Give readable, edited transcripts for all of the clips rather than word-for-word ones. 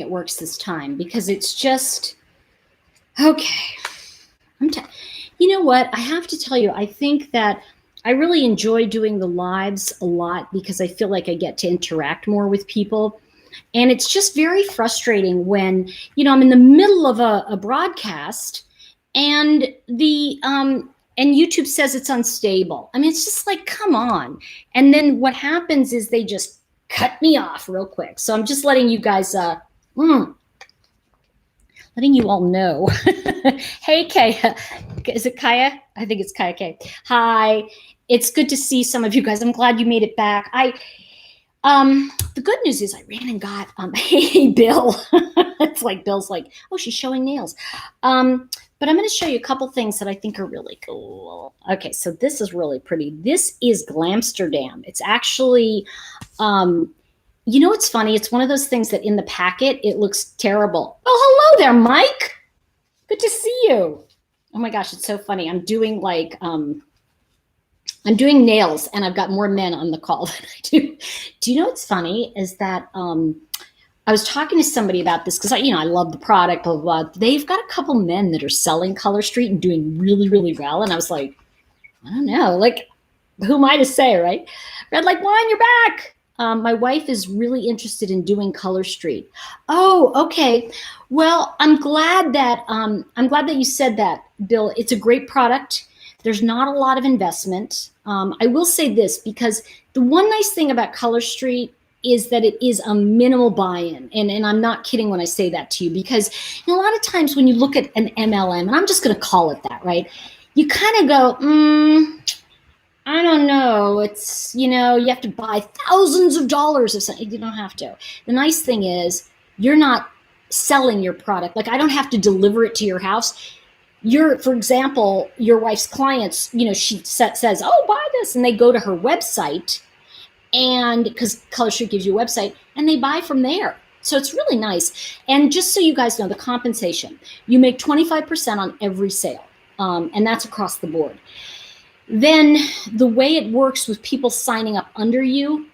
it works this time, because it's just, okay. You know what? I have to tell you, I think that I really enjoy doing the lives a lot because I feel like I get to interact more with people. And it's just very frustrating when, I'm in the middle of a broadcast and and YouTube says it's unstable. I mean, it's just like, come on. And then what happens is they just cut me off real quick. So I'm just letting you guys, letting you all know. Hey, Kaya. Is it Kaya? I think it's Kaya K. Hi. It's good to see some of you guys. I'm glad you made it back. The good news is I ran and got, hey, Bill. It's like Bill's like, oh, she's showing nails. But I'm going to show you a couple things that I think are really cool. Okay, so this is really pretty. This is Glamsterdam. It's actually, it's funny. It's one of those things that in the packet, it looks terrible. Oh, hello there, Mike. Good to see you. Oh my gosh, it's so funny. I'm doing nails and I've got more men on the call than I do. Do you know what's funny is that I was talking to somebody about this because I love the product, blah, blah, blah. They've got a couple men that are selling Color Street and doing really, really well. And I was like, I don't know, like, who am I to say, right? Red like wine, you're back. My wife is really interested in doing Color Street. Oh, okay. Well, I'm glad that you said that, Bill. It's a great product. There's not a lot of investment. I will say this, because the one nice thing about Color Street is that it is a minimal buy-in. And I'm not kidding when I say that to you, because a lot of times when you look at an MLM, and I'm just going to call it that, right? You kind of go, I don't know. It's, you have to buy thousands of dollars of something. You don't have to. The nice thing is you're not selling your product. Like, I don't have to deliver it to your house. For example, your wife's clients, she says, oh, buy this. And they go to her website, and because Color Street gives you a website, and they buy from there. So it's really nice. And just so you guys know, the compensation, you make 25% on every sale. And that's across the board. Then the way it works with people signing up under you,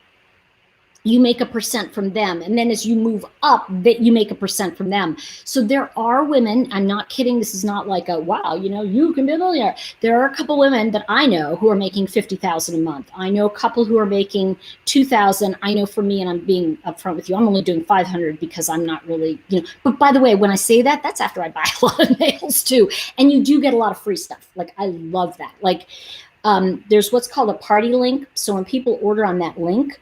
you make a percent from them. And then as you move up, that you make a percent from them. So there are women, I'm not kidding, this is not like a, wow, you can be a millionaire. There are a couple women that I know who are making $50,000 a month. I know a couple who are making $2,000. I know for me, and I'm being upfront with you, I'm only doing $500 because I'm not really, but by the way, when I say that, that's after I buy a lot of nails too. And you do get a lot of free stuff. Like, I love that. Like, there's what's called a party link. So when people order on that link,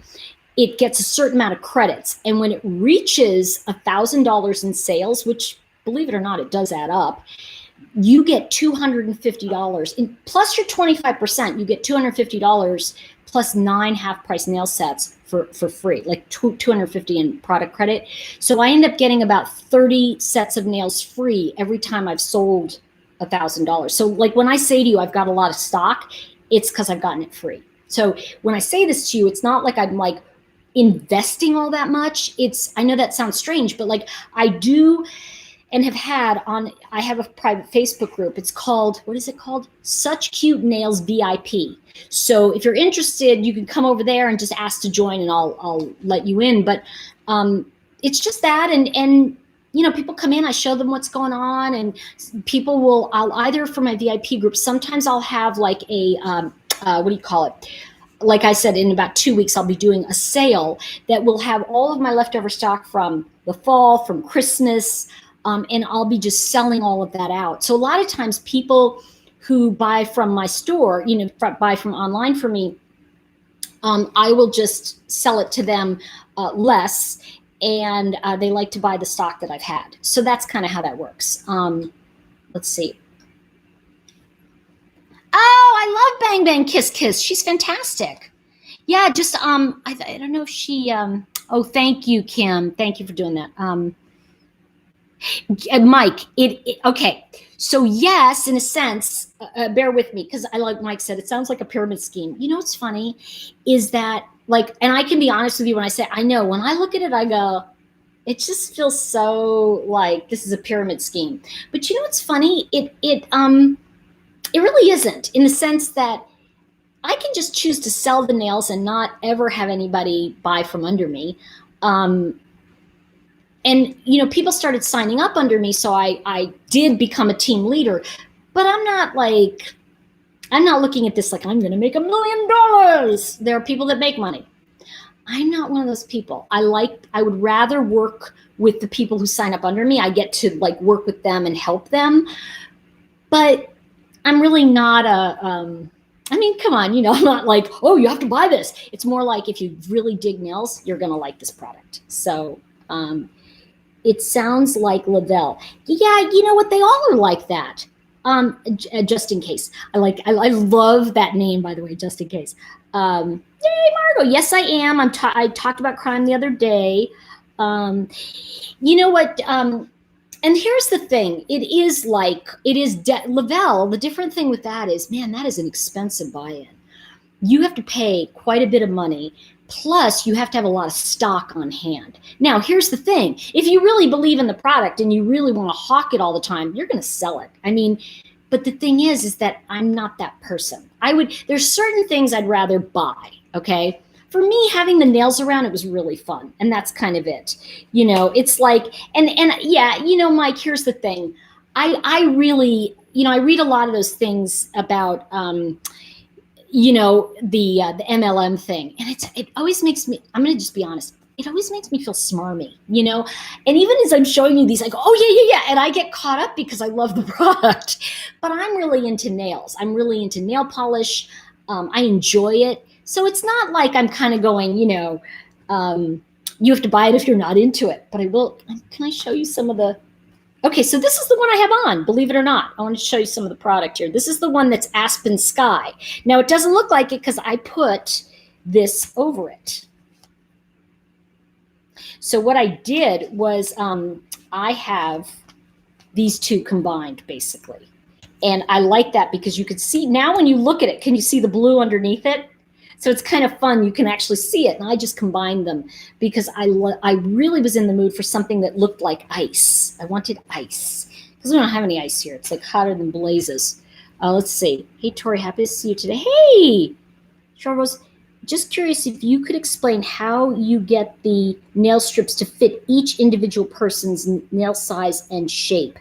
it gets a certain amount of credits. And when it reaches $1,000 in sales, which, believe it or not, it does add up, you get $250. Plus your 25%, you get $250 plus 9 half-price nail sets for free, like $250 in product credit. So I end up getting about 30 sets of nails free every time I've sold $1,000. So like when I say to you, I've got a lot of stock, it's because I've gotten it free. So when I say this to you, it's not like I'm like investing all that much. I know that sounds strange, but like I do and have had I have a private Facebook group. It's called, what is it called? Such Cute Nails VIP. So if you're interested, you can come over there and just ask to join and I'll let you in. But it's just that. And people come in, I show them what's going on, and people I'll either for my VIP group, sometimes I'll have like a, what do you call it? Like I said, in about 2 weeks, I'll be doing a sale that will have all of my leftover stock from the fall, from Christmas, and I'll be just selling all of that out. So a lot of times people who buy from my store, buy from online for me, I will just sell it to them less, and they like to buy the stock that I've had. So that's kind of how that works. Let's see. Oh, I love Bang Bang Kiss Kiss. She's fantastic. Yeah, just I don't know if she oh, thank you, Kim. Thank you for doing that. Mike, okay. So yes, in a sense, bear with me, because like Mike said, it sounds like a pyramid scheme. You know what's funny is that, like, and I can be honest with you when I say, I know, when I look at it, I go, it just feels so like this is a pyramid scheme. But you know what's funny? It really isn't, in the sense that I can just choose to sell the nails and not ever have anybody buy from under me. And, people started signing up under me. So I did become a team leader, but I'm not looking at this like I'm going to make $1 million. There are people that make money. I'm not one of those people. I would rather work with the people who sign up under me. I get to work with them and help them, but I'm really not come on, I'm not like, oh, you have to buy this. It's more like if you really dig nails, you're going to like this product. So, it sounds like Lavelle. Yeah, you know what? They all are like that. Just in case. I love that name, by the way, just in case. Yay, Margot. Yes, I am. I talked about crime the other day. You know what? And here's the thing. Lavelle. The different thing with that is, man, that is an expensive buy-in. You have to pay quite a bit of money. Plus, you have to have a lot of stock on hand. Now, here's the thing. If you really believe in the product and you really want to hawk it all the time, you're going to sell it. But the thing is that I'm not that person. There's certain things I'd rather buy, okay? For me, having the nails around, it was really fun. And that's kind of it. It's like, and yeah, Mike, here's the thing. I really, I read a lot of those things about, the MLM thing. And it always makes me, I'm going to just be honest, it always makes me feel smarmy, and even as I'm showing you these, I go, oh yeah. And I get caught up because I love the product, but I'm really into nails. I'm really into nail polish. I enjoy it. So it's not like I'm kind of going, you have to buy it if you're not into it, but I will. Can I show you some of the, okay, so this is the one I have on, believe it or not. I want to show you some of the product here. This is the one that's Aspen Sky. Now, it doesn't look like it because I put this over it. So what I did was I have these two combined, basically. And I like that because you could see, now when you look at it, can you see the blue underneath it? So it's kind of fun. You can actually see it. And I just combined them because I really was in the mood for something that looked like ice. I wanted ice because we don't have any ice here. It's like hotter than blazes. Let's see. Hey, Tori, happy to see you today. Hey, Charles, just curious if you could explain how you get the nail strips to fit each individual person's nail size and shape.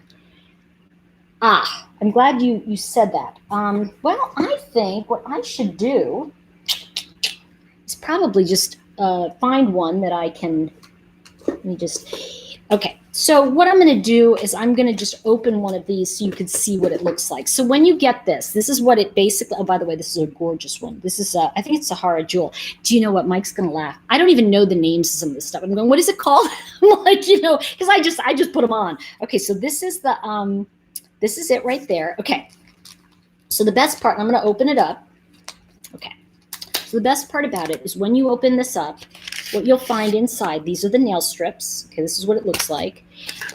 I'm glad you said that. Well, I think what I should do is probably just find one that I can, okay. So what I'm going to do is I'm going to just open one of these so you can see what it looks like. So when you get this is what it basically, oh, by the way, this is a gorgeous one. This is, I think it's Sahara Jewel. Do you know what? Mike's going to laugh. I don't even know the names of some of this stuff. I'm going, what is it called? I'm like, because I just put them on. Okay. So this is the, this is it right there. Okay. So the best part, I'm going to open it up. Okay. So the best part about it is when you open this up, what you'll find inside, these are the nail strips. Okay, this is what it looks like.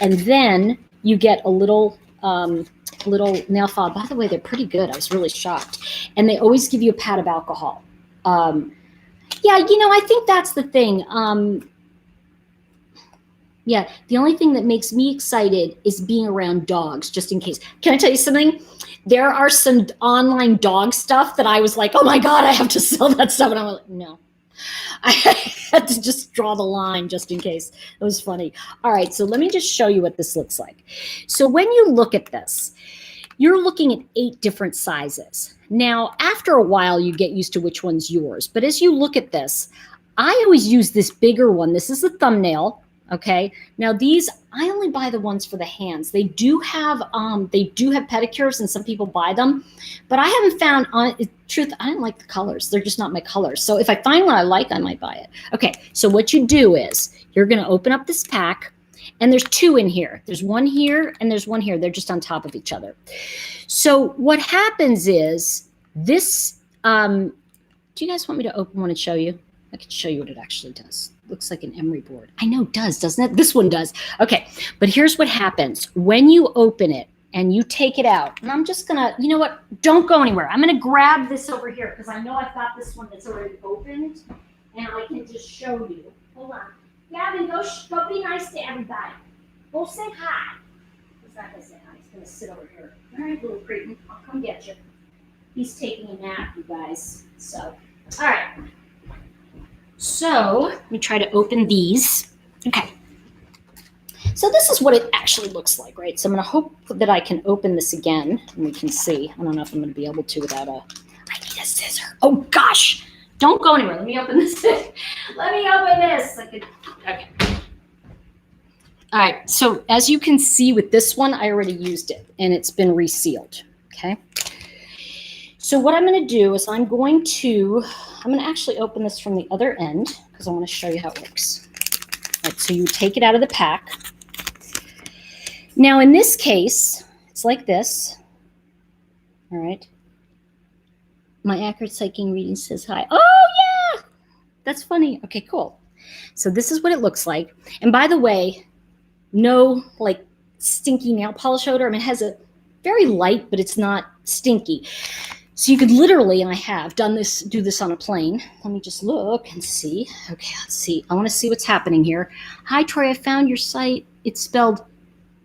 And then you get a little nail file. By the way, they're pretty good. I was really shocked. And they always give you a pad of alcohol. Yeah, I think that's the thing. Yeah, the only thing that makes me excited is being around dogs, just in case. Can I tell you something? There are some online dog stuff that I was like, oh my God, I have to sell that stuff. And I'm like, no. I had to just draw the line just in case. It was funny. All right, so let me just show you what this looks like. So when you look at this, you're looking at 8 different sizes. Now, after a while, you get used to which one's yours. But as you look at this, I always use this bigger one. This is the thumbnail. Okay. Now these, I only buy the ones for the hands. They do have pedicures and some people buy them, but I haven't found, truth, I don't like the colors. They're just not my colors. So if I find one I like, I might buy it. Okay. So what you do is you're going to open up this pack and there's 2 in here. There's one here and there's one here. They're just on top of each other. So what happens is this, do you guys want me to open one and show you? I can show you what it actually does. Looks like an emery board. I know it does, doesn't it? This one does. Okay, but here's what happens. When you open it and you take it out, and I'm just gonna, you know what? Don't go anywhere. I'm gonna grab this over here because I know I've got this one that's already opened and I can just show you. Hold on. Gavin, go be nice to everybody. Go say hi. He's not gonna say hi. He's gonna sit over here. All right, little cretin, I'll come get you. He's taking a nap, you guys. So, all right. So let me try to open these. Okay. So this is what it actually looks like, right? So I'm going to hope that I can open this again and we can see. I don't know if I'm going to be able to without a, I need a scissor. Oh gosh, don't go anywhere. Let me open this. Let me open this. Okay. All right, so as you can see with this one, I already used it and it's been resealed, okay? So what I'm gonna do is I'm gonna actually open this from the other end because I wanna show you how it works. All right, so you take it out of the pack. Now in this case, it's like this, all right? My accurate psychic reading says hi. Oh yeah, that's funny. Okay, cool. So this is what it looks like. And by the way, no like stinky nail polish odor. I mean, it has a very light, but it's not stinky. So you could literally, and I have do this on a plane. Let me just look and see. Okay, let's see. I want to see what's happening here. Hi, Tori, I found your site. It's spelled,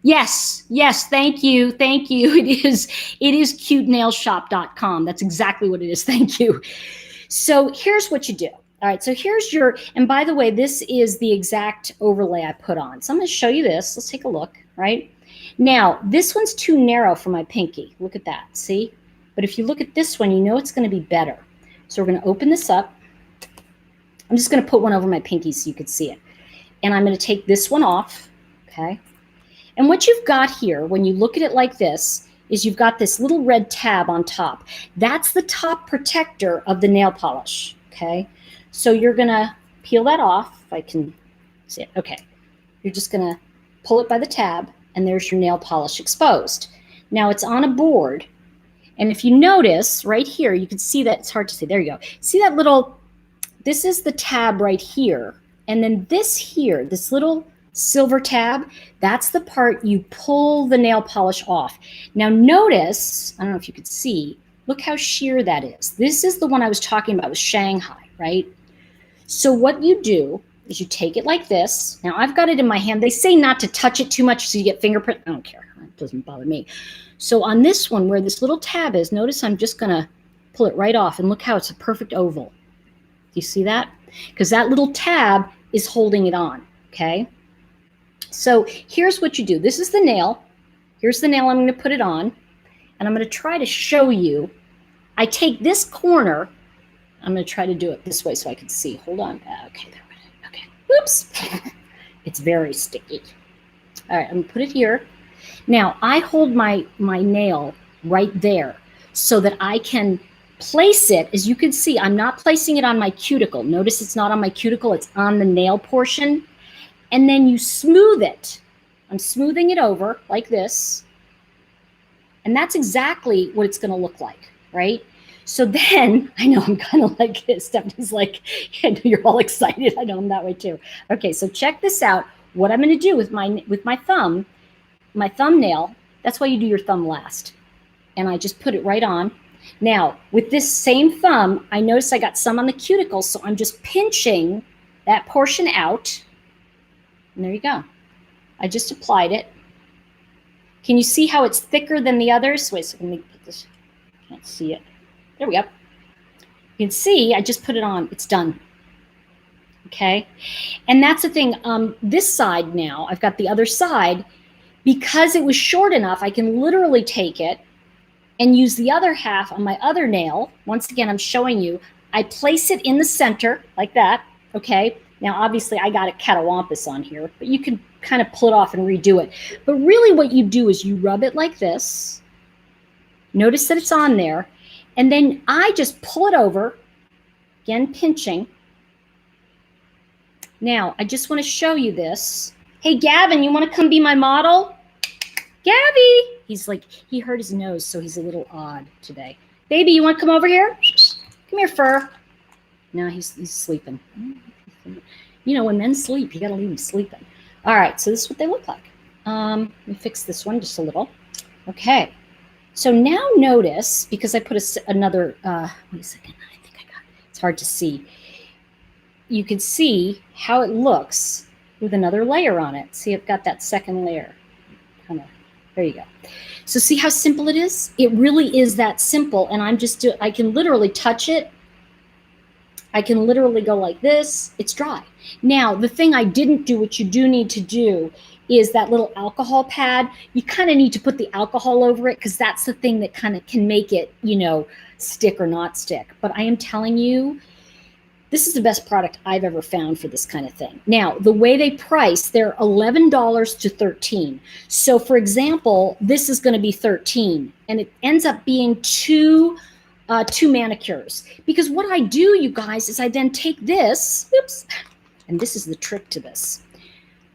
yes, thank you. It is cutenailshop.com. That's exactly what it is. Thank you. So here's what you do. All right, so here's your, and by the way, this is the exact overlay I put on. So I'm going to show you this. Let's take a look, right? Now, this one's too narrow for my pinky. Look at that, see? But if you look at this one, you know it's going to be better. So we're going to open this up. I'm just going to put one over my pinky so you can see it. And I'm going to take this one off, okay? And what you've got here, when you look at it like this, is you've got this little red tab on top. That's the top protector of the nail polish, okay? So you're gonna peel that off, if I can see it. Okay, you're just gonna pull it by the tab and there's your nail polish exposed. Now it's on a board. And if you notice right here, you can see that, it's hard to see, there you go. See that little, this is the tab right here. And then this here, this little silver tab, that's the part you pull the nail polish off. Now notice, I don't know if you could see, look how sheer that is. This is the one I was talking about with Shanghai, right? So what you do is you take it like this. Now I've got it in my hand. They say not to touch it too much so you get fingerprint. I don't care. It doesn't bother me. So on this one where this little tab is, notice I'm just going to pull it right off and look how it's a perfect oval. Do you see that? Because that little tab is holding it on, okay? So here's what you do. This is the nail. Here's the nail I'm going to put it on. And I'm going to try to show you. I take this corner. I'm going to try to do it this way so I can see. Hold on. Okay, there we go. Okay. Oops. It's very sticky. All right, I'm going to put it here. Now, I hold my nail right there so that I can place it. As you can see, I'm not placing it on my cuticle. Notice it's not on my cuticle. It's on the nail portion. And then you smooth it. I'm smoothing it over like this. And that's exactly what it's going to look like, right? So then, I know I'm kind of like, Stephanie's like, I know you're all excited. I know I'm that way too. Okay, so check this out. What I'm going to do with my thumb, my thumbnail, that's why you do your thumb last. And I just put it right on. Now, with this same thumb, I notice I got some on the cuticle, so I'm just pinching that portion out. And there you go. I just applied it. Can you see how it's thicker than the others? Wait, so let me put this, can't see it. There we go. You can see, I just put it on, it's done. Okay, and that's the thing, this side now, I've got the other side, because it was short enough, I can literally take it and use the other half on my other nail. Once again, I'm showing you, I place it in the center like that, okay? Now, obviously, I got a catawampus on here, but you can kind of pull it off and redo it. But really what you do is you rub it like this. Notice that it's on there. And then I just pull it over, again, pinching. Now, I just want to show you this. Hey, Gavin, you want to come be my model? Gabby! He's like, he hurt his nose, so he's a little odd today. Baby, you want to come over here? Come here, Fur. No, he's sleeping. You know, when men sleep, you got to leave them sleeping. All right, so this is what they look like. Let me fix this one just a little. Okay. So now notice, because I put another, wait a second, I think I got it. It's hard to see. You can see how it looks with another layer on it. See, I've got that second layer. Kind of, there you go. So see how simple it is? It really is that simple. And I can literally touch it. I can literally go like this. It's dry. Now, the thing I didn't do, which you do need to do, is that little alcohol pad. You kind of need to put the alcohol over it because that's the thing that kind of can make it, stick or not stick. But I am telling you, this is the best product I've ever found for this kind of thing. Now, the way they price, they're $11 to $13. So for example, this is going to be $13 and it ends up being two manicures. Because what I do, you guys, is I then take this, oops, and this is the trick to this.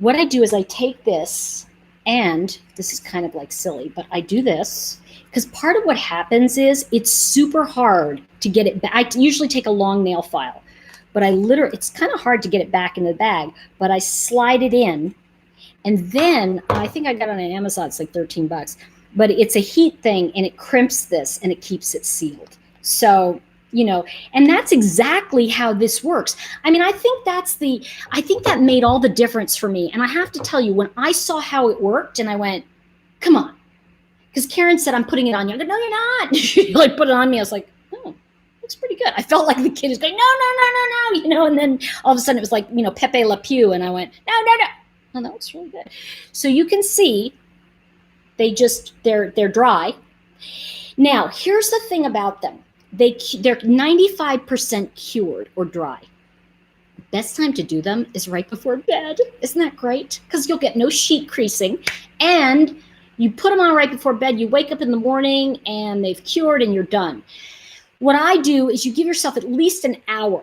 What I do is I take this, and this is kind of like silly, but I do this because part of what happens is it's super hard to get it back. I usually take a long nail file, but it's kind of hard to get it back in the bag, but I slide it in, and then I think I got it on Amazon, it's like 13 bucks, but it's a heat thing and it crimps this and it keeps it sealed. So, and that's exactly how this works. I mean, I think that made all the difference for me. And I have to tell you, when I saw how it worked and I went, come on, because Karen said, I'm putting it on you. I go, no, you're not. She like put it on me. I was like, oh, looks pretty good. I felt like the kid is going, no, and then all of a sudden it was like, Pepe Le Pew. And I went, no. Oh, that looks really good. So you can see they're dry. Now, here's the thing about them. They're 95% cured or dry. The best time to do them is right before bed. Isn't that great? Because you'll get no sheet creasing, and you put them on right before bed. You wake up in the morning and they've cured and you're done. What I do is you give yourself at least an hour.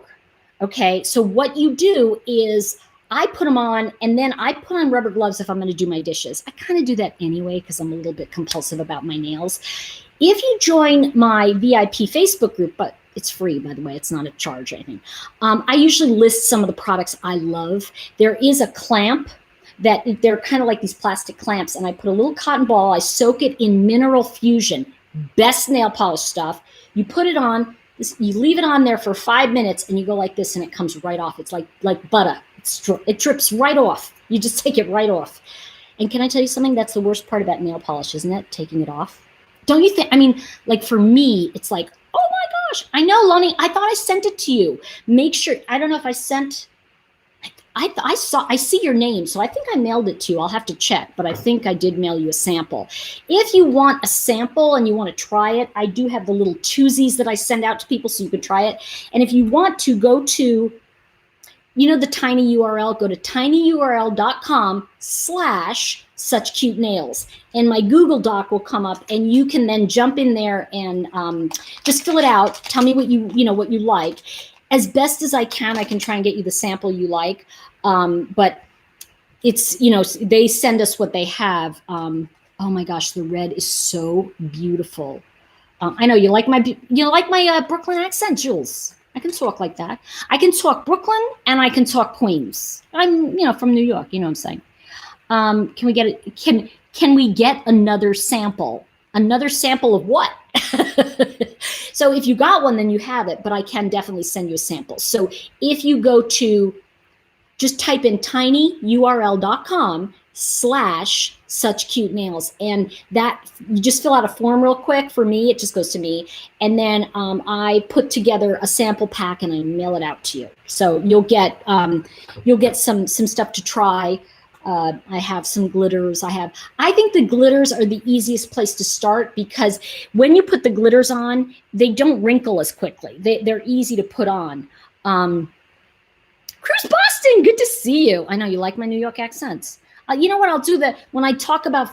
Okay, so what you do is I put them on, and then I put on rubber gloves if I'm going to do my dishes. I kind of do that anyway because I'm a little bit compulsive about my nails. If you join my VIP Facebook group, but it's free, by the way, it's not a charge or anything. I usually list some of the products I love. There is a clamp that they're kind of like these plastic clamps, and I put a little cotton ball. I soak it in Mineral Fusion, best nail polish stuff. You put it on, you leave it on there for 5 minutes, and you go like this, and it comes right off. It's like butter. It drips right off. You just take it right off. And can I tell you something? That's the worst part about nail polish, isn't it? Taking it off. Don't you think? I mean, like for me, it's like, oh my gosh, I know, Lonnie, I thought I sent it to you. Make sure, I don't know if I sent, I see your name, so I think I mailed it to you. I'll have to check, but I think I did mail you a sample. If you want a sample and you want to try it, I do have the little twosies that I send out to people so you can try it. And if you want to go to, the tiny URL, go to tinyurl.com/suchcutenails. And my Google Doc will come up, and you can then jump in there and just fill it out. Tell me what what you like. As best as I can try and get you the sample you like. But it's, they send us what they have. Oh my gosh, the red is so beautiful. I know you like my Brooklyn accent, Jules. I can talk like that. I can talk Brooklyn and I can talk Queens. I'm, from New York. You know what I'm saying? Can we get it? Can we get another sample? Another sample of what? So if you got one, then you have it. But I can definitely send you a sample. So if you go to, just type in tinyurl.com/suchcutenails, and that you just fill out a form real quick. For me, it just goes to me, and then I put together a sample pack and I mail it out to you. So you'll get some stuff to try. I have some glitters. I think the glitters are the easiest place to start because when you put the glitters on, they don't wrinkle as quickly. They're easy to put on. Cruz Boston, good to see you. I know you like my New York accents. You know what? I'll do that when I talk about,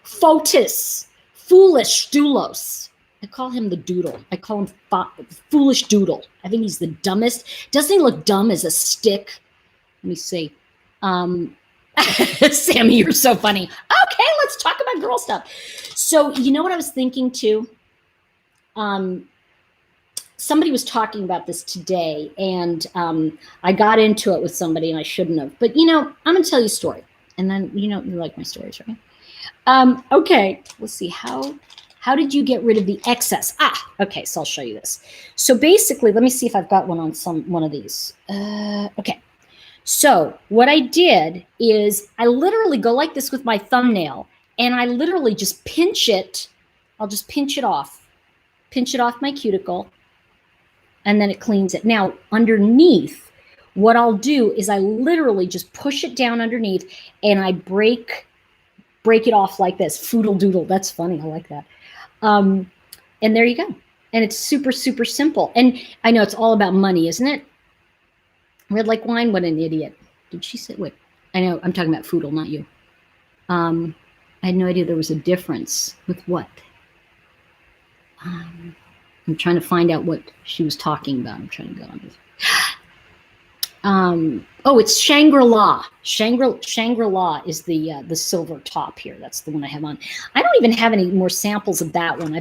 Fotis, foolish doulos. I call him the doodle. I call him foolish doodle. I think he's the dumbest. Doesn't he look dumb as a stick? Let me see. Sammy, you're so funny. Okay, let's talk about girl stuff. So you know what I was thinking too? Somebody was talking about this today, and I got into it with somebody, and I shouldn't have. But, I'm going to tell you a story. And then, you like my stories, right? Okay, let's see. How did you get rid of the excess? Okay, so I'll show you this. So basically, let me see if I've got one on one of these. Okay. So what I did is I literally go like this with my thumbnail, and I literally just pinch it. I'll just pinch it off my cuticle. And then it cleans it. Now, underneath, what I'll do is I literally just push it down underneath and I break it off like this. Foodle doodle. That's funny. I like that. And there you go. And it's super, super simple. And I know it's all about money, isn't it? Red like wine. What an idiot. Did she say, wait, I know I'm talking about Foodle, not you. I had no idea there was a difference with what. I'm trying to find out what she was talking about. I'm trying to go on this. Oh, it's Shangri-La. Shangri-La is the silver top here. That's the one I have on. I don't even have any more samples of that one.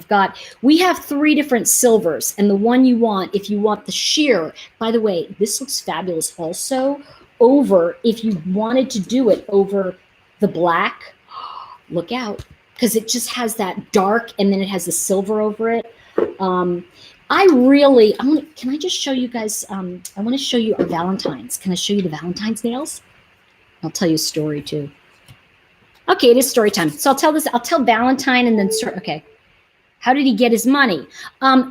We have 3 different silvers, and the one you want, if you want the sheer, by the way, this looks fabulous also over, if you wanted to do it over the black, look out, because it just has that dark and then it has the silver over it. Can I just show you guys, I want to show you our Valentine's. Can I show you the Valentine's nails? I'll tell you a story too. Okay, it is story time. So I'll tell Valentine and then, okay. How did he get his money?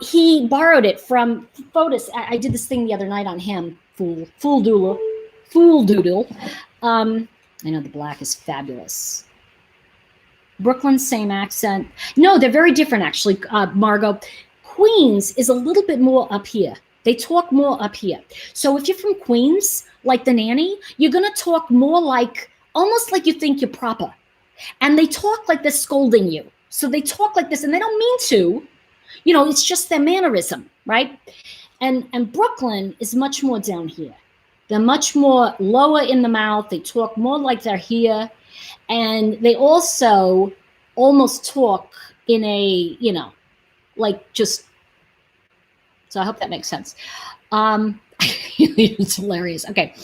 He borrowed it from Fotis. I did this thing the other night on him. Fool doodle. I know the black is fabulous. Brooklyn, same accent. No, they're very different actually, Margot. Queens is a little bit more up here. They talk more up here. So if you're from Queens, like the nanny, you're going to talk more like, almost like you think you're proper. And they talk like they're scolding you. So they talk like this and they don't mean to. You know, it's just their mannerism, right? And Brooklyn is much more down here. They're much more lower in the mouth. They talk more like they're here. And they also almost talk in a, you know, like just, so I hope that makes sense. It's hilarious. Okay.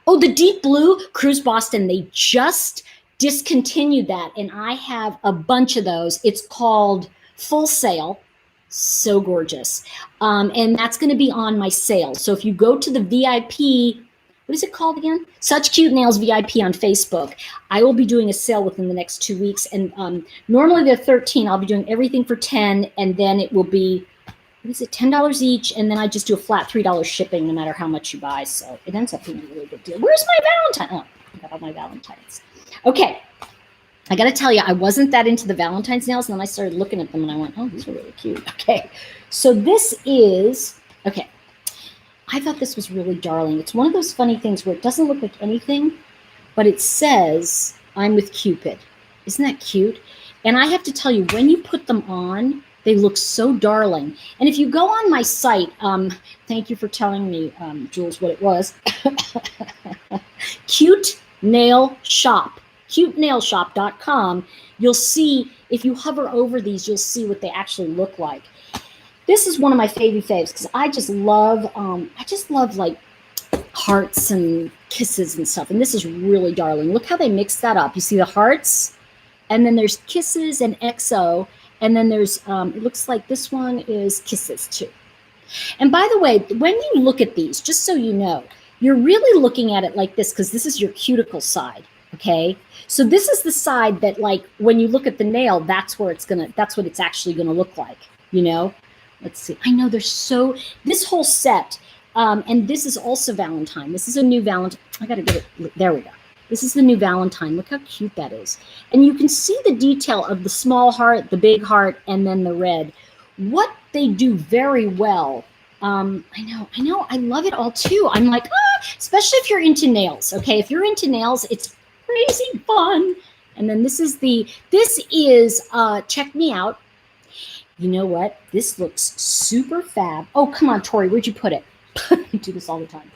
Oh, the deep blue Cruise Boston, they just discontinued that. And I have a bunch of those. It's called Full Sail. So gorgeous. And that's going to be on my sale. So if you go to the VIP, what is it called again? Such Cute Nails VIP on Facebook. I will be doing a sale within the next 2 weeks. And normally they're $13. I'll be doing everything for $10. And then it will be, what is it, $10 each. And then I just do a flat $3 shipping no matter how much you buy. So it ends up being a really good deal. Where's my Valentine? Oh, I got all my Valentines. Okay. I got to tell you, I wasn't that into the Valentine's nails. And then I started looking at them and I went, oh, these are really cute. Okay. So this is, okay. I thought this was really darling. It's one of those funny things where it doesn't look like anything, but it says, I'm with Cupid. Isn't that cute? And I have to tell you, when you put them on, they look so darling. And if you go on my site, thank you for telling me, Jules, what it was. Cute Nail Shop, cutenailshop.com. You'll see, if you hover over these, you'll see what they actually look like. This is one of my favorite faves because I just love like hearts and kisses and stuff. And this is really darling. Look how they mix that up. You see the hearts, and then there's kisses and XO, and then there's it looks like this one is kisses too. And by the way, when you look at these, just so you know, you're really looking at it like this because this is your cuticle side. Okay, so this is the side that, like, when you look at the nail, that's what it's actually gonna look like. You know. Let's see. I know there's this whole set, and this is also Valentine. This is a new Valentine. I got to get it. There we go. This is the new Valentine. Look how cute that is. And you can see the detail of the small heart, the big heart, and then the red. What they do very well. I know. I love it all too. I'm like, especially if you're into nails. Okay. If you're into nails, it's crazy fun. And then this is check me out. You know what? This looks super fab. Oh, come on, Tori. Where'd you put it? I do this all the time.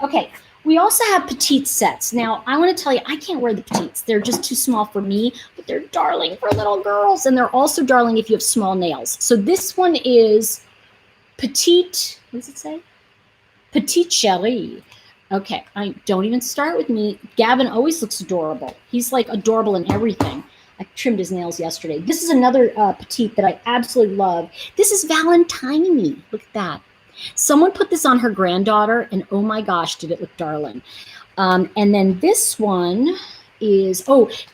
Okay. We also have petite sets. Now, I want to tell you, I can't wear the petites. They're just too small for me, but they're darling for little girls. And they're also darling if you have small nails. So this one is petite. What does it say? Petite chérie. Okay. Don't even start with me. Gavin always looks adorable. He's like adorable in everything. I trimmed his nails yesterday. This is another petite that I absolutely love. This is Valentine. Look at that. Someone put this on her granddaughter, and oh my gosh, did it look darling. And then this one is,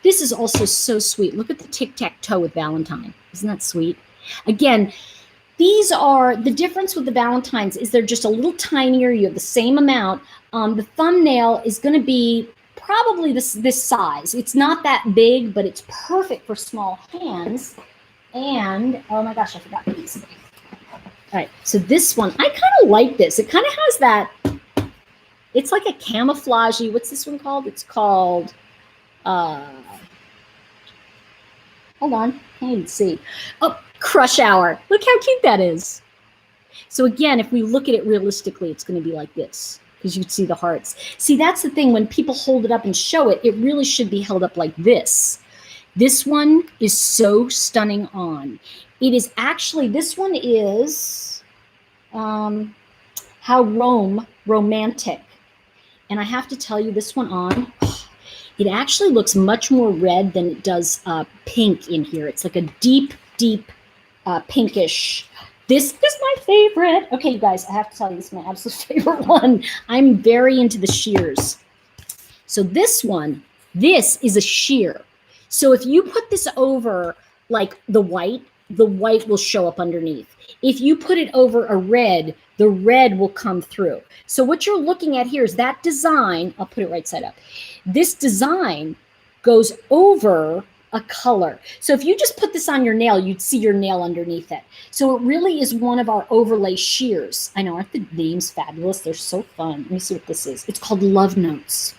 this is also so sweet. Look at the tic-tac-toe with Valentine. Isn't that sweet? Again, These are, the difference with the Valentines is they're just a little tinier. You have the same amount. The thumbnail is going to be probably this size. It's not that big, but it's perfect for small hands. And, oh my gosh, I forgot these. All right, so this one, I kind of like this. It kind of has that, it's like a camouflagey, what's this one called? It's called, hold on, can't even see. Oh, Crush Hour. Look how cute that is. So again, if we look at it realistically, it's going to be like this, because you can see the hearts. See, that's the thing. When people hold it up and show it, it really should be held up like this. This one is so stunning on. It is actually, this one is How Romantic. And I have to tell you, this one on, it actually looks much more red than it does pink in here. It's like a deep, deep pinkish. This is my favorite. Okay, you guys, I have to tell you, this is my absolute favorite one. I'm very into the sheers. So this one, this is a sheer. So if you put this over like the white will show up underneath. If you put it over a red, the red will come through. So what you're looking at here is that design. I'll put it right side up. This design goes over a color. So if you just put this on your nail, you'd see your nail underneath it. So it really is one of our overlay sheers. I know, aren't the names fabulous? They're so fun. Let me see what this is. It's called Love Notes.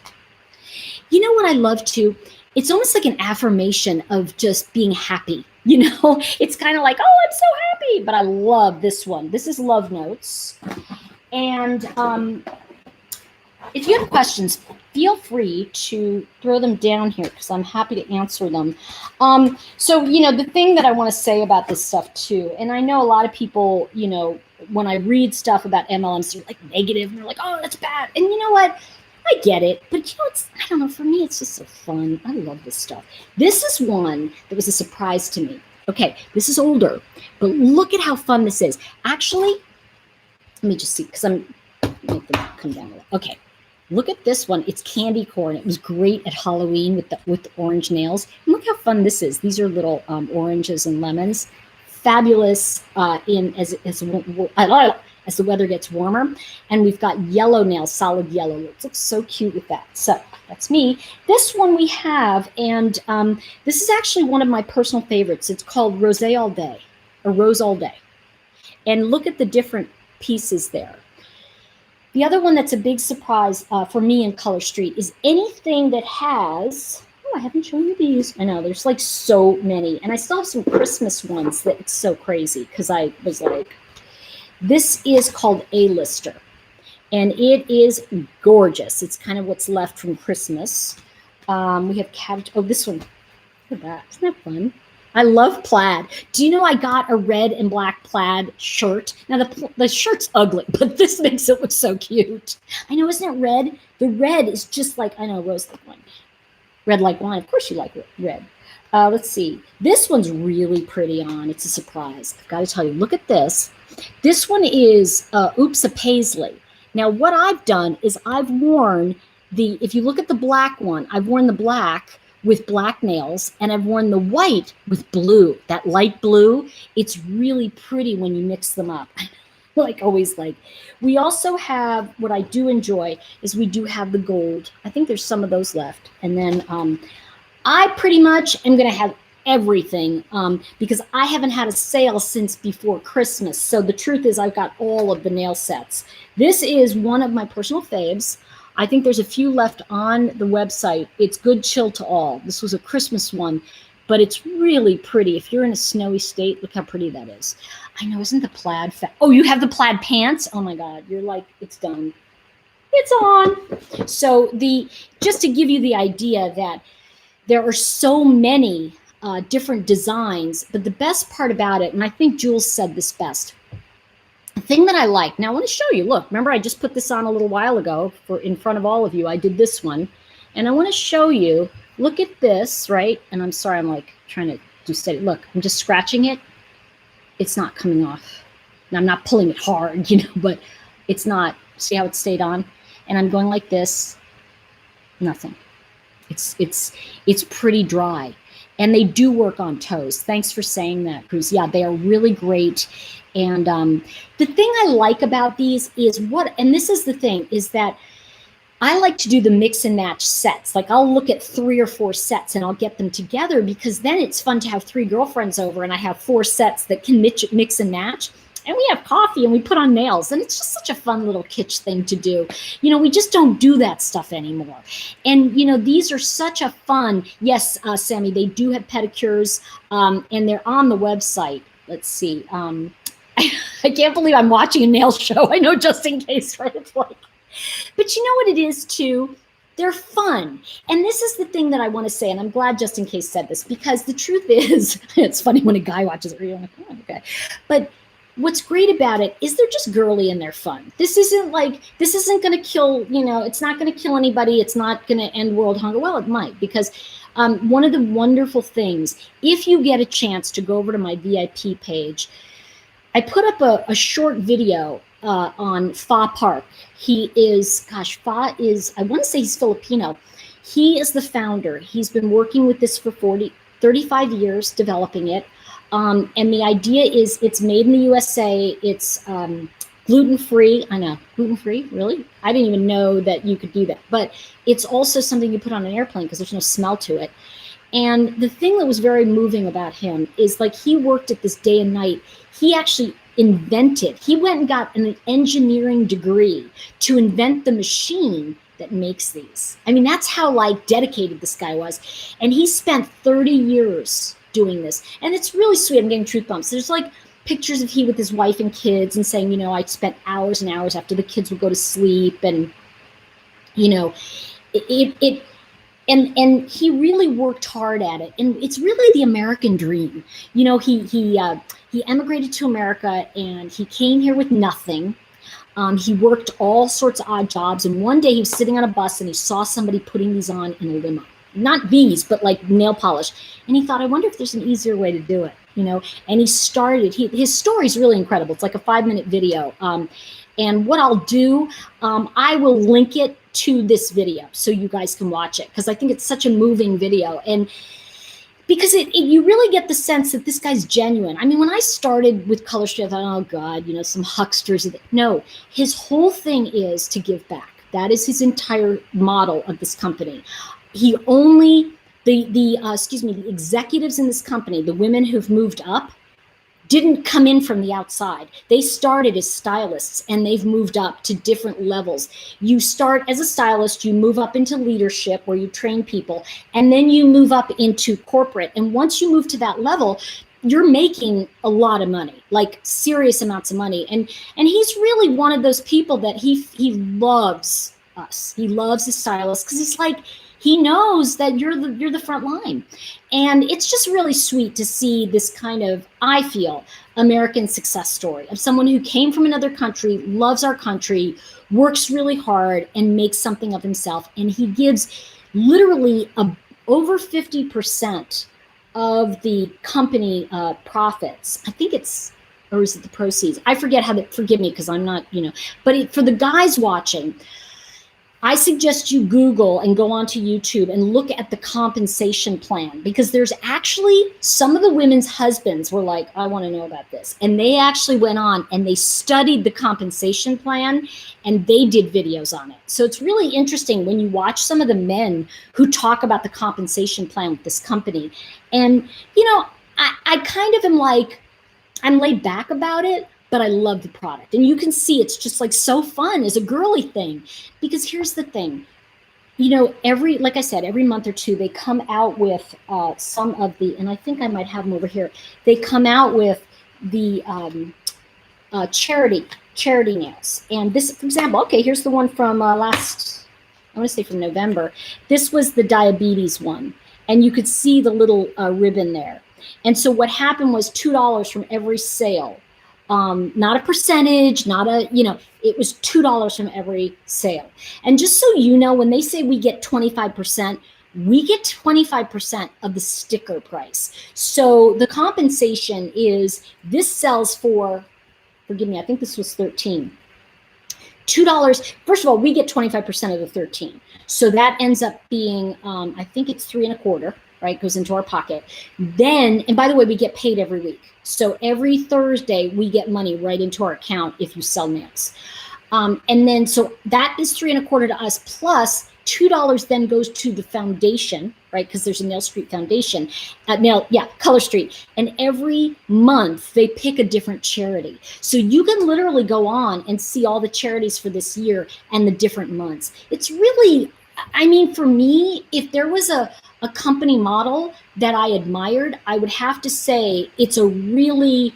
You know what I love too? It's almost like an affirmation of just being happy. You know, it's kind of like, oh, I'm so happy. But I love this one. This is Love Notes. And if you have questions, feel free to throw them down here, because I'm happy to answer them. So, you know, the thing that I want to say about this stuff too, and I know a lot of people, you know, when I read stuff about MLMs, they're like negative and they're like, oh, that's bad. And you know what? I get it, but you know, I don't know, for me, it's just so fun. I love this stuff. This is one that was a surprise to me. Okay, this is older, but look at how fun this is. Actually, let me just see, because I'm make them come down a little. Okay, look at this one. It's candy corn. It was great at Halloween with the orange nails. And look how fun this is. These are little oranges and lemons. Fabulous as the weather gets warmer. And we've got yellow nails, solid yellow. It looks so cute with that. So that's me. This one we have, and this is actually one of my personal favorites. It's called Rosé All Day, or Rose All Day. And look at the different pieces there. The other one that's a big surprise for me in Color Street is anything that has, oh, I haven't shown you these. I know, there's like so many. And I still have some Christmas ones that it's so crazy, because I was like, this is called A-Lister, and it is gorgeous. It's kind of what's left from Christmas. We have cabbage. Oh, this one. Look at that. Isn't that fun? I love plaid. Do you know I got a red and black plaid shirt? Now, the shirt's ugly, but this makes it look so cute. I know, isn't it red? The red is just like, I know, rose like wine. Red like wine. Of course you like red. Let's see. This one's really pretty on. It's a surprise. I've got to tell you, look at this. This one is Oops, a Paisley. Now, what I've done is I've worn if you look at the black one, I've worn the black with black nails, and I've worn the white with blue, that light blue. It's really pretty when you mix them up. We also have, what I do enjoy is we do have the gold. I think there's some of those left. And then I pretty much am going to have everything because I haven't had a sale since before Christmas. So the truth is I've got all of the nail sets. This is one of my personal faves. I think there's a few left on the website. It's Good Chill to All. This was a Christmas one, but it's really pretty. If you're in a snowy state, look how pretty that is. I know, isn't the plaid oh, you have the plaid pants? Oh my God, you're like, it's done. It's on. So just to give you the idea that there are so many different designs, but the best part about it, and I think Jules said this best, the thing that I like, now I want to show you, look, remember I just put this on a little while ago in front of all of you. I did this one, and I want to show you, look at this, right? And I'm sorry, I'm like trying to do steady. Look, I'm just scratching it. It's not coming off. And I'm not pulling it hard, but it's not, see how it stayed on? And I'm going like this, nothing. It's pretty dry. And they do work on toes. Thanks for saying that, Cruz. Yeah, they are really great. And the thing I like about these is and this is the thing, is that I like to do the mix and match sets. Like I'll look at 3 or 4 sets and I'll get them together, because then it's fun to have 3 girlfriends over and I have 4 sets that can mix and match. And we have coffee and we put on nails, and it's just such a fun little kitsch thing to do. We just don't do that stuff anymore. And these are such a fun. Yes, Sammy, they do have pedicures, and they're on the website. Let's see. I can't believe I'm watching a nail show. I know, just in case, right? It's like, but you know what it is too? They're fun. And this is the thing that I want to say, and I'm glad Just In Case said this, because the truth is, it's funny when a guy watches it, you're like, oh, okay. But what's great about it is they're just girly and they're fun. This isn't going to kill, it's not going to kill anybody. It's not going to end world hunger. Well, it might, because one of the wonderful things, if you get a chance to go over to my VIP page, I put up a short video on Fa Park. He is, Fa is, I want to say he's Filipino. He is the founder. He's been working with this for 35 years, developing it. And the idea is it's made in the USA. It's gluten-free. I know, gluten-free, really? I didn't even know that you could do that. But it's also something you put on an airplane because there's no smell to it. And the thing that was very moving about him is, like, he worked at this day and night. He actually he went and got an engineering degree to invent the machine that makes these. I mean, that's how dedicated this guy was. And he spent 30 years doing this. And it's really sweet. I'm getting truth bumps. There's pictures of he with his wife and kids and saying, I spent hours and hours after the kids would go to sleep. And, and he really worked hard at it. And it's really the American dream. He emigrated to America and he came here with nothing. He worked all sorts of odd jobs. And one day he was sitting on a bus and he saw somebody putting these on in a limo. Not these, but nail polish. And he thought, I wonder if there's an easier way to do it, And he started, his story is really incredible. It's like a 5-minute video. And what I'll do, I will link it to this video so you guys can watch it, because I think it's such a moving video. And because you really get the sense that this guy's genuine. I mean, when I started with Color Street, I thought, oh God, some hucksters. No, his whole thing is to give back. That is his entire model of this company. He only, the executives in this company, the women who've moved up, didn't come in from the outside. They started as stylists and they've moved up to different levels. You start as a stylist, you move up into leadership where you train people, and then you move up into corporate. And once you move to that level, you're making a lot of money, serious amounts of money. And he's really one of those people that he loves us. He loves the stylists because he's he knows that you're the front line. And it's just really sweet to see this kind of, I feel, American success story of someone who came from another country, loves our country, works really hard, and makes something of himself. And he gives literally over 50% of the company profits. I think or is it the proceeds? I forget forgive me because I'm not, but for the guys watching, I suggest you Google and go onto YouTube and look at the compensation plan, because there's actually some of the women's husbands were like, I want to know about this. And they actually went on and they studied the compensation plan and they did videos on it. So it's really interesting when you watch some of the men who talk about the compensation plan with this company. And, I kind of am I'm laid back about it, but I love the product. And you can see it's just so fun as a girly thing, because here's the thing, like I said, every month or two, they come out with some of the, and I think I might have them over here. They come out with the charity nails. And this, for example, okay, here's the one from I want to say from November. This was the diabetes one. And you could see the little ribbon there. And so what happened was $2 from every sale. Not a percentage, it was $2 from every sale. And just so you know, when they say we get 25%, we get 25% of the sticker price. So the compensation is, this sells for, forgive me, I think this was $13. $2. First of all, we get 25% of the 13. So that ends up being, I think it's 3.25. right? Goes into our pocket. Then, and by the way, we get paid every week. So every Thursday we get money right into our account if you sell nails. And then, so that is $3.25 to us, plus $2 then goes to the foundation, right? Because there's a Nail Street Foundation, Color Street. And every month they pick a different charity. So you can literally go on and see all the charities for this year and the different months. It's really, I mean, for me, if there was a company model that I admired, I would have to say it's a really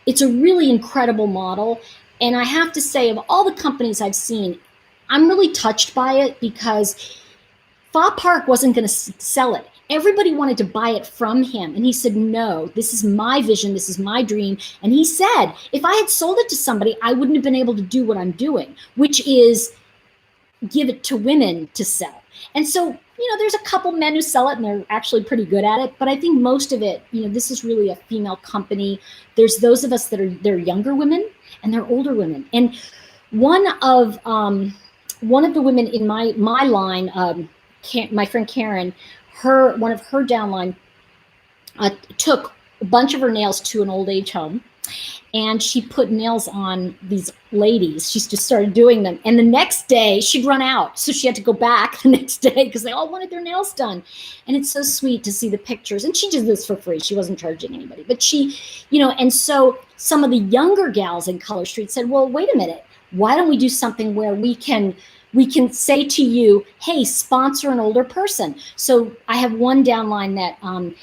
incredible model. And I have to say, of all the companies I've seen, I'm really touched by it, because Fa Park wasn't going to sell it. Everybody wanted to buy it from him. And he said, no, this is my vision. This is my dream. And he said, if I had sold it to somebody, I wouldn't have been able to do what I'm doing, which is give it to women to sell. And so, there's a couple men who sell it and they're actually pretty good at it. But I think most of it, this is really a female company. There's those of us they're younger women and they're older women. And one of the women in my line, my friend Karen, one of her downline took a bunch of her nails to an old age home, and she put nails on these ladies. She just started doing them. And the next day she'd run out. So she had to go back the next day because they all wanted their nails done. And it's so sweet to see the pictures. And she did this for free. She wasn't charging anybody. But she, and so some of the younger gals in Color Street said, well, wait a minute. Why don't we do something where we can say to you, hey, sponsor an older person. So I have one downline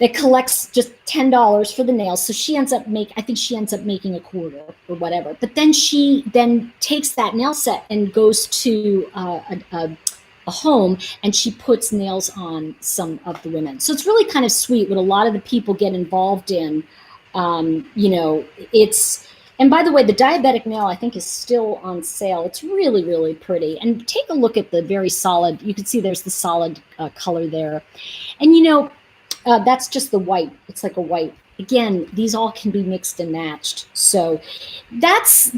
that collects just $10 for the nails. So she ends up making a quarter or whatever. But then she takes that nail set and goes to a home, and she puts nails on some of the women. So it's really kind of sweet what a lot of the people get involved in. And by the way, the diabetic nail, I think, is still on sale. It's really, really pretty. And take a look at the very solid, you can see there's the solid color there. And that's just the white. It's like a white. Again, these all can be mixed and matched. So that's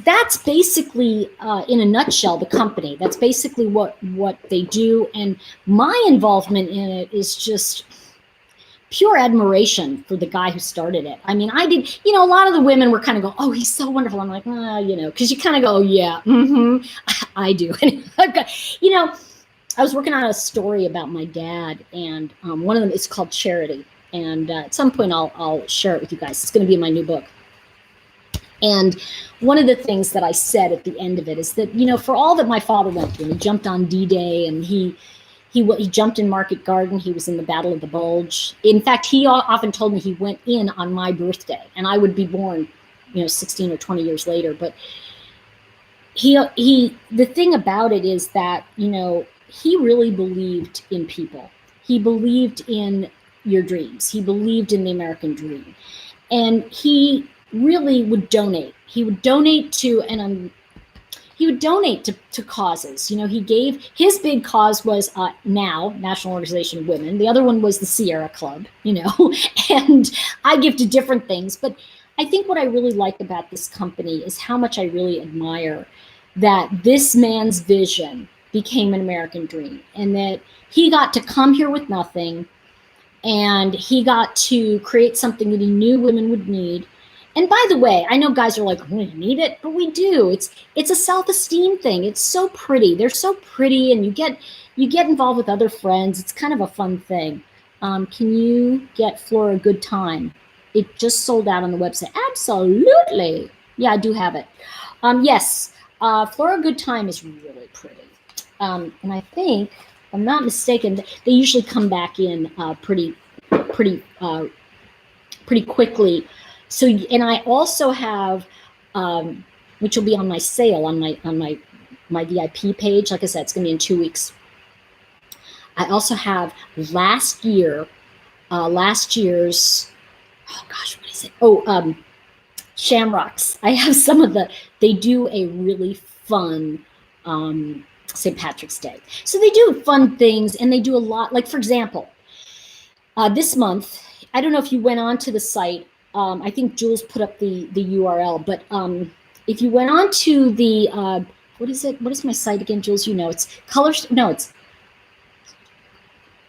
basically, in a nutshell, the company. That's basically what they do. And my involvement in it is just pure admiration for the guy who started it. I mean, I did, a lot of the women were kind of go, oh, he's so wonderful. I'm like, because you kind of go, yeah, I do. I was working on a story about my dad, and one of them is called Charity. And at some point I'll share it with you guys. It's going to be in my new book. And one of the things that I said at the end of it is that, for all that my father went through, he jumped on D-Day, and he jumped in Market Garden. He was in the Battle of the Bulge. In fact, he often told me he went in on my birthday, and I would be born, 16 or 20 years later. But the thing about it is that, he really believed in people. He believed in your dreams. He believed in the American dream. And he really would donate. He would donate to causes. He gave, his big cause was NOW, National Organization of Women. The other one was the Sierra Club, and I give to different things. But I think what I really like about this company is how much I really admire that this man's vision became an American dream, and that he got to come here with nothing, and he got to create something that he knew women would need. And by the way, I know guys are like, we need it, but we do. It's a self-esteem thing. It's so pretty. They're so pretty, and you get involved with other friends. It's kind of a fun thing. Can you get Flora a Good Time? It just sold out on the website. Absolutely. Yeah, I do have it. Yes, Flora Good Time is really pretty. And I think, if I'm not mistaken, they usually come back in pretty quickly. So, and I also have, which will be on my sale on my VIP page. Like I said, it's going to be in 2 weeks. I also have last year's, oh gosh, what is it? Shamrocks. I have some of they do a really fun St. Patrick's Day. So they do fun things, and they do a lot. Like, for example, this month, I don't know if you went on to the site. I think Jules put up the URL, but if you went on to the, what is it? What is my site again, Jules? It's colors. No, it's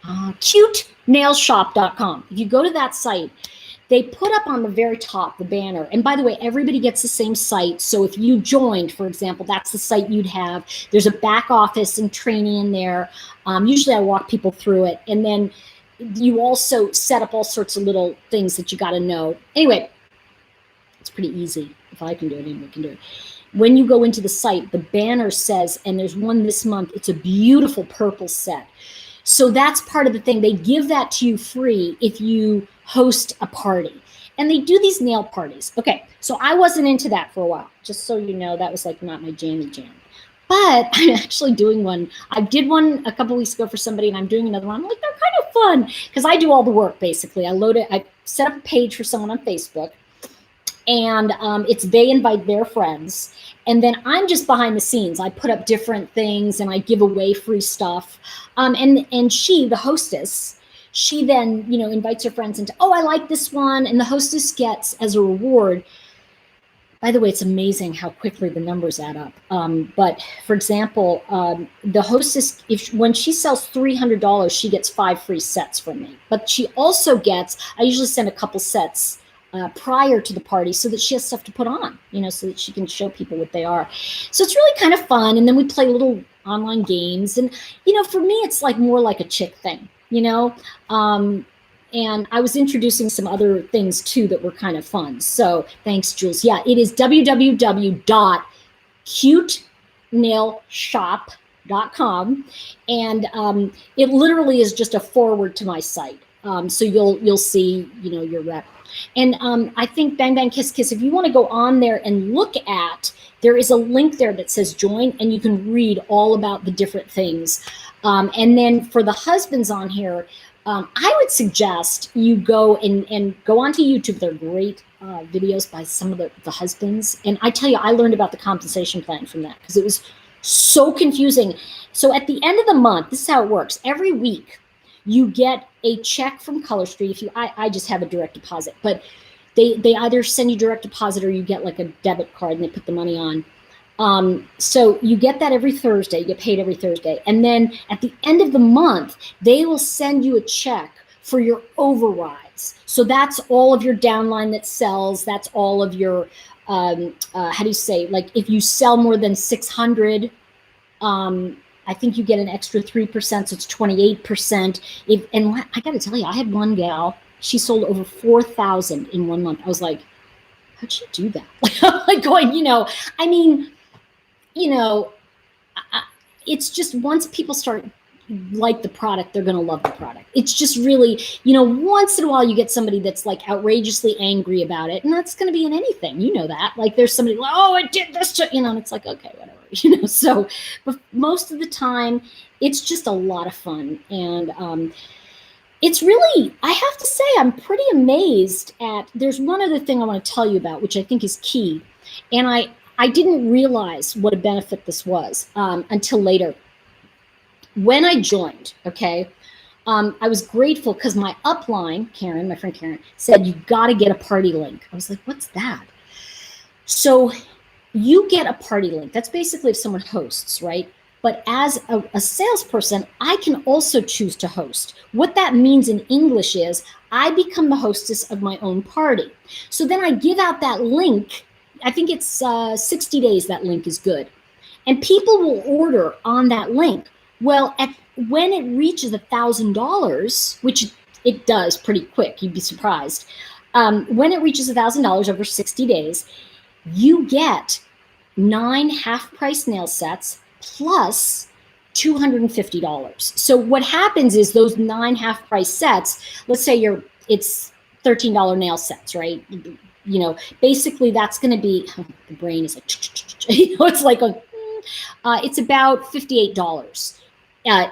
cutenailshop.com. If you go to that site, they put up on the very top the banner. And by the way, everybody gets the same site. So if you joined, for example, that's the site you'd have. There's a back office and training in there. Usually I walk people through it. And then you also set up all sorts of little things that you got to know. Anyway, it's pretty easy. If I can do it, anyone can do it. When you go into the site, the banner says, and there's one this month, it's a beautiful purple set. So that's part of the thing. They give that to you free if you host a party. And they do these nail parties. Okay, so I wasn't into that for a while. Just so you know, that was like not my jammy jam. But I'm actually doing one. I did one a couple weeks ago for somebody, and I'm doing another one. I'm like, they're kind of fun because I do all the work, basically. I set up a page for someone on Facebook, and they invite their friends. And then I'm just behind the scenes. I put up different things and I give away free stuff. And she, the hostess, she then, invites her friends into, oh, I like this one. And the hostess gets as a reward. By the way, it's amazing how quickly the numbers add up. But for example, the hostess, when she sells $300, she gets 5 free sets from me. But she also gets, I usually send a couple sets prior to the party so that she has stuff to put on, so that she can show people what they are. So it's really kind of fun. And then we play little online games. And, for me, it's like more like a chick thing, and I was introducing some other things too that were kind of fun. So thanks, Jules. Yeah, it is www.cutenailshop.com. And it literally is just a forward to my site. So you'll see, your rep. And I think Bang Bang Kiss Kiss, if you want to go on there and look at, there is a link there that says join, and you can read all about the different things. And then for the husbands on here, I would suggest you go and go onto YouTube. They're great videos by some of the husbands. And I tell you, I learned about the compensation plan from that because it was so confusing. So at the end of the month, this is how it works. Every week, you get a check from Color Street. I just have a direct deposit, but they either send you direct deposit or you get like a debit card and they put the money on. So you get that every Thursday. You get paid every Thursday. And then at the end of the month, they will send you a check for your overrides. So that's all of your downline that sells. That's all of your, like if you sell more than 600, I think you get an extra 3%, so it's 28%. And I got to tell you, I had one gal, she sold over 4,000 in 1 month. I was like, how'd she do that? Like going, it's just once people start like the product, they're going to love the product. It's just really, once in a while you get somebody that's like outrageously angry about it, and that's going to be in anything, that. Like there's somebody like, oh, it did this to, and it's like, okay, whatever, So, but most of the time, it's just a lot of fun, and it's really, I have to say, I'm pretty amazed at. There's one other thing I want to tell you about, which I think is key, and I didn't realize what a benefit this was until later. When I joined, okay, I was grateful because my upline, Karen, my friend Karen, said, you got to get a party link. I was like, what's that? So you get a party link. That's basically if someone hosts, right? But as a salesperson, I can also choose to host. What that means in English is I become the hostess of my own party. So then I give out that link. I think it's 60 days that link is good. And people will order on that link. Well, when it reaches $1,000, which it does pretty quick, you'd be surprised. When it reaches $1,000 over 60 days, you get 9 half-price nail sets plus $250. So what happens is those 9 half-price sets, let's say it's $13 nail sets, right? Basically that's going to be, the brain is like, it's like it's about $58.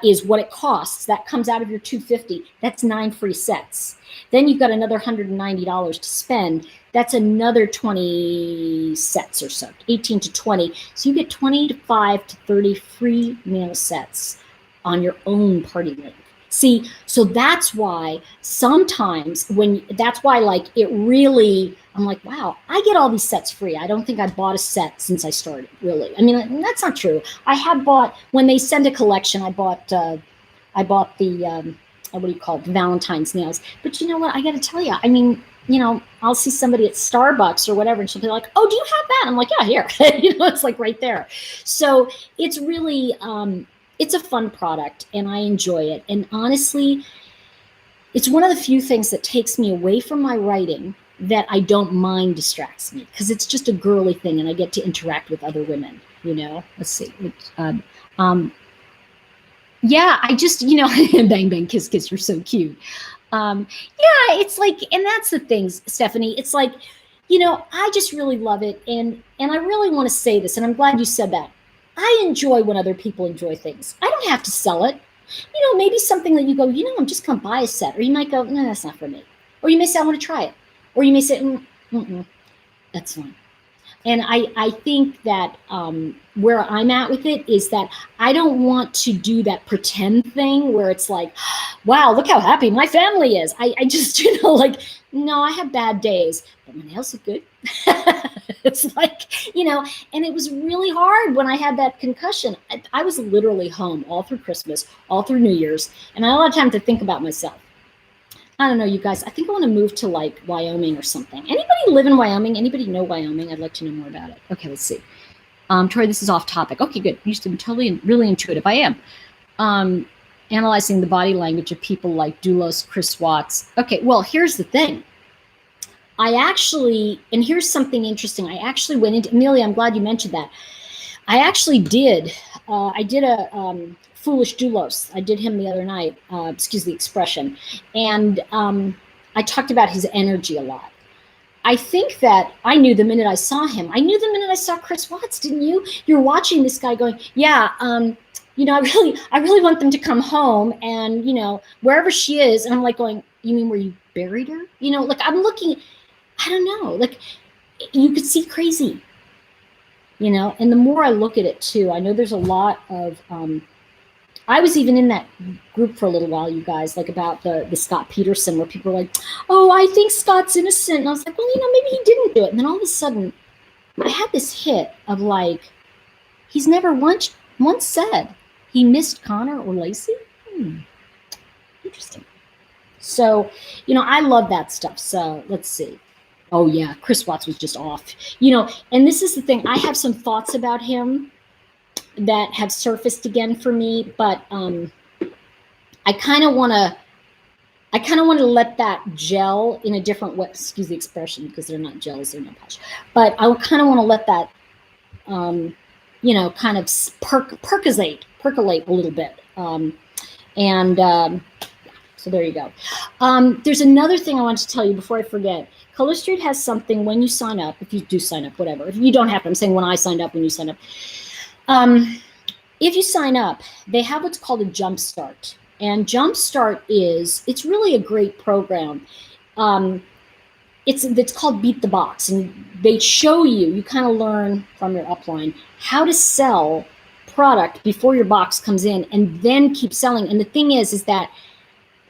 Is what it costs. That comes out of your $250. That's 9 free sets. Then you've got another $190 to spend. That's another 20 sets or so, 18 to 20. So you get 25 to 30 free nail sets on your own party link. See, so that's why sometimes like it really, I'm like, wow, I get all these sets free. I don't think I bought a set since I started, really. I mean, that's not true. I have bought, when they send a collection, I bought the what do you call it, Valentine's nails. But you know what? I got to tell you, I mean, I'll see somebody at Starbucks or whatever, and she'll be like, "Oh, do you have that?" I'm like, "Yeah, here." It's like right there. So it's really, it's a fun product, and I enjoy it. And honestly, it's one of the few things that takes me away from my writing that I don't mind distracts me, because it's just a girly thing, and I get to interact with other women. Let's see. Um, yeah, I just, bang, bang, kiss, kiss, you're so cute. Yeah, it's like, and that's the thing, Stephanie. It's like, I just really love it. And I really want to say this, and I'm glad you said that. I enjoy when other people enjoy things. I don't have to sell it. Maybe something that you go, I'm just going to buy a set. Or you might go, no, that's not for me. Or you may say, I want to try it. Or you may say, that's fine. And I think that where I'm at with it is that I don't want to do that pretend thing where it's like, wow, look how happy my family is. I just, like, no, I have bad days, but my nails look good. It's like, and it was really hard when I had that concussion. I was literally home all through Christmas, all through New Year's, and I had a lot of time to think about myself. I don't know, you guys. I think I want to move to like Wyoming or something. Anybody live in Wyoming? Anybody know Wyoming? I'd like to know more about it. Okay, let's see. Tori, this is off topic. Okay, good. You used to be totally, really intuitive. I am. Analyzing the body language of people like Doulos, Chris Watts. Okay, well, here's the thing. And here's something interesting. I actually went into, Amelia, I'm glad you mentioned that. I actually did. I did a Foolish Doulos. I did him the other night. Excuse the expression. And I talked about his energy a lot. I think that I knew the minute I saw him. I knew the minute I saw Chris Watts, didn't you? You're watching this guy going, yeah, I really want them to come home and, wherever she is. And I'm like going, you mean where you buried her? Like I'm looking, I don't know, like you could see crazy, and the more I look at it too, I know there's a lot of, I was even in that group for a little while, you guys, like about the Scott Peterson, where people were like, oh, I think Scott's innocent. And I was like, well, maybe he didn't do it. And then all of a sudden I had this hit of like, he's never once said he missed Connor or Lacey. Interesting. So, I love that stuff. So let's see. Oh yeah, Chris Watts was just off, and this is the thing. I have some thoughts about him that have surfaced again for me, but I kind of want to let that gel in a different way. Excuse the expression, because they're not gels, they're not posh. But I kind of want to let that, kind of percolate a little bit. So there you go. There's another thing I want to tell you before I forget. Color Street has something when you sign up, if you do sign up, whatever. If you don't have to, I'm saying when I signed up, when you sign up. If you sign up, they have what's called a Jumpstart. And Jumpstart it's really a great program. It's called Beat the Box. And they show you kind of learn from your upline how to sell product before your box comes in and then keep selling. And the thing is that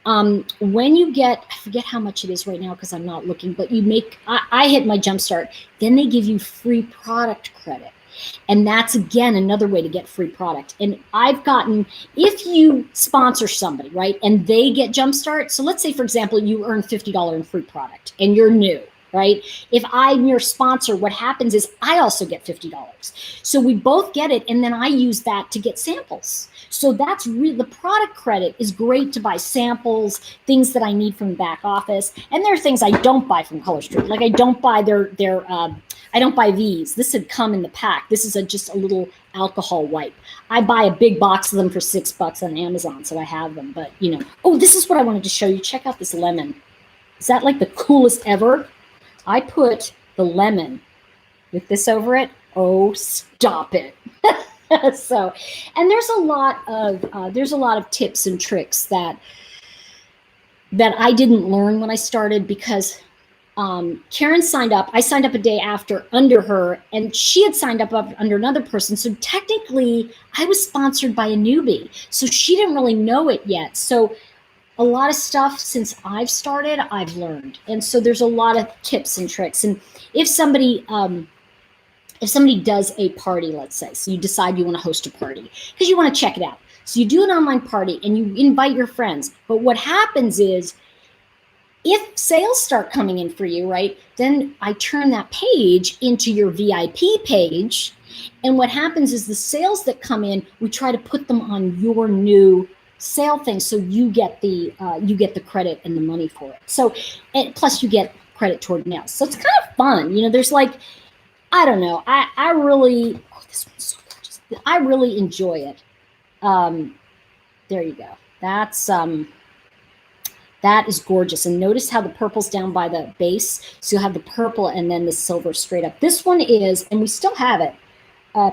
when you get, I forget how much it is right now because I'm not looking, but I hit my Jumpstart, then they give you free product credit. And that's, again, another way to get free product. And I've gotten, if you sponsor somebody, right, and they get Jumpstart, so let's say, for example, you earn $50 in free product and you're new, right? If I'm your sponsor, what happens is I also get $50. So we both get it, and then I use that to get samples. So that's really, the product credit is great to buy samples, things that I need from the back office. And there are things I don't buy from Color Street. Like I don't buy I don't buy these. This had come in the pack. This is just a little alcohol wipe. I buy a big box of them for $6 on Amazon, so I have them. But, oh, this is what I wanted to show you. Check out this lemon. Is that like the coolest ever? I put the lemon with this over it. Oh, stop it. So, and there's a lot of tips and tricks that I didn't learn when I started, because Karen signed up. I signed up a day after under her, and she had signed up under another person. So technically I was sponsored by a newbie. So she didn't really know it yet. So a lot of stuff since I've started, I've learned. And so there's a lot of tips and tricks. And if somebody does a party, let's say, so you decide you want to host a party because you want to check it out. So you do an online party and you invite your friends. But what happens is, if sales start coming in for you, right, then I turn that page into your VIP page. And what happens is the sales that come in, we try to put them on your new sale thing, so you get the credit and the money for it. So, and plus you get credit toward nails. So it's kind of fun. There's like, I don't know. I really, this one's so gorgeous. I really enjoy it. There you go. That is gorgeous. And notice how the purple's down by the base. So you'll have the purple and then the silver straight up. This one is, and we still have it,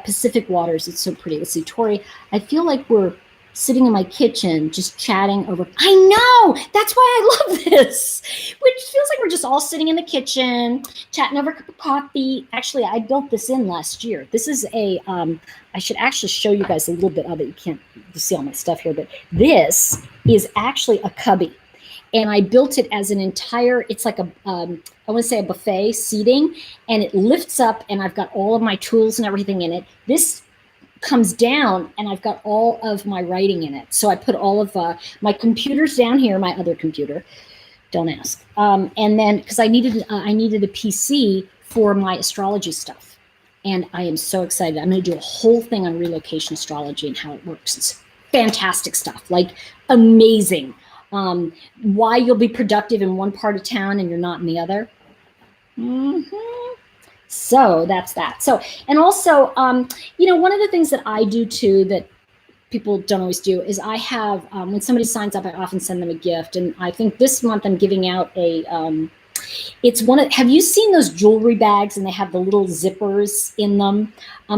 Pacific Waters. It's so pretty. Let's see, Tori, I feel like we're sitting in my kitchen just chatting over. I know, that's why I love this, which feels like we're just all sitting in the kitchen chatting over a cup of coffee. Actually, I built this in last year. This is a, I should actually show you guys a little bit of it. You can't see all my stuff here, but this is actually a cubby. And I built it as an entire, it's like a, I want to say a buffet seating, and it lifts up and I've got all of my tools and everything in it. This comes down and I've got all of my writing in it. So I put all of my computers down here, my other computer, don't ask. And then, because I needed a PC for my astrology stuff. And I am so excited. I'm going to do a whole thing on relocation astrology and how it works. It's fantastic stuff, like amazing. Why you'll be productive in one part of town and you're not in the other. So that's that. So, and also, one of the things that I do too that people don't always do is I have, when somebody signs up, I often send them a gift. And I think this month I'm giving out a, it's one of, have you seen those jewelry bags and they have the little zippers in them?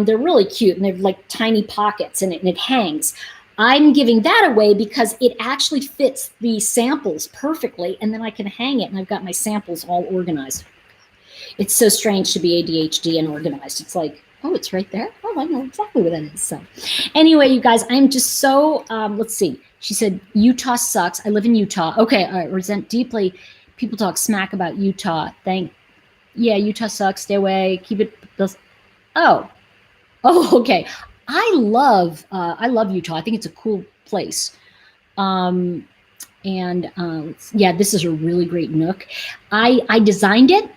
They're really cute and they're like tiny pockets and it hangs. I'm giving that away because it actually fits the samples perfectly, and then I can hang it, and I've got my samples all organized. It's so strange to be ADHD and organized. It's like, oh, it's right there. Oh, I know exactly where that is. So anyway, you guys, I'm just so, let's see. She said, Utah sucks. I live in Utah. Okay, all right, resent deeply. People talk smack about Utah. Yeah, Utah sucks. Stay away. Keep it. Oh, okay. I love Utah. I think it's a cool place. Yeah, this is a really great nook. I designed it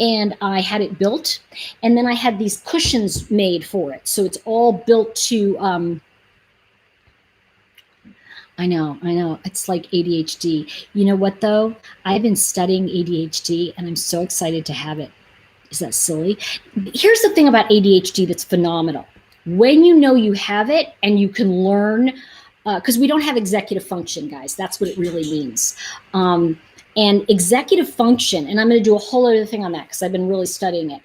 and I had it built, and then I had these cushions made for it. So it's all built to, I know, it's like ADHD. You know what though? I've been studying ADHD and I'm so excited to have it. Is that silly? Here's the thing about ADHD that's phenomenal. When you know you have it and you can learn, because we don't have executive function, guys. That's what it really means. And executive function, and I'm going to do a whole other thing on that because I've been really studying it.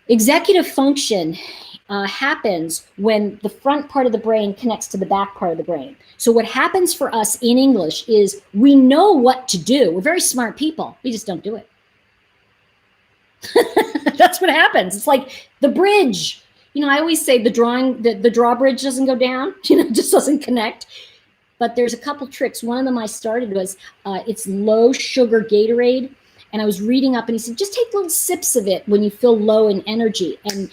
Executive function happens when the front part of the brain connects to the back part of the brain. So what happens for us in English is we know what to do. We're very smart people. We just don't do it. That's what happens. It's like the bridge. I always say the drawbridge doesn't go down, it just doesn't connect. But there's a couple tricks. One of them I started was, it's low sugar Gatorade. And I was reading up and he said, just take little sips of it when you feel low in energy. And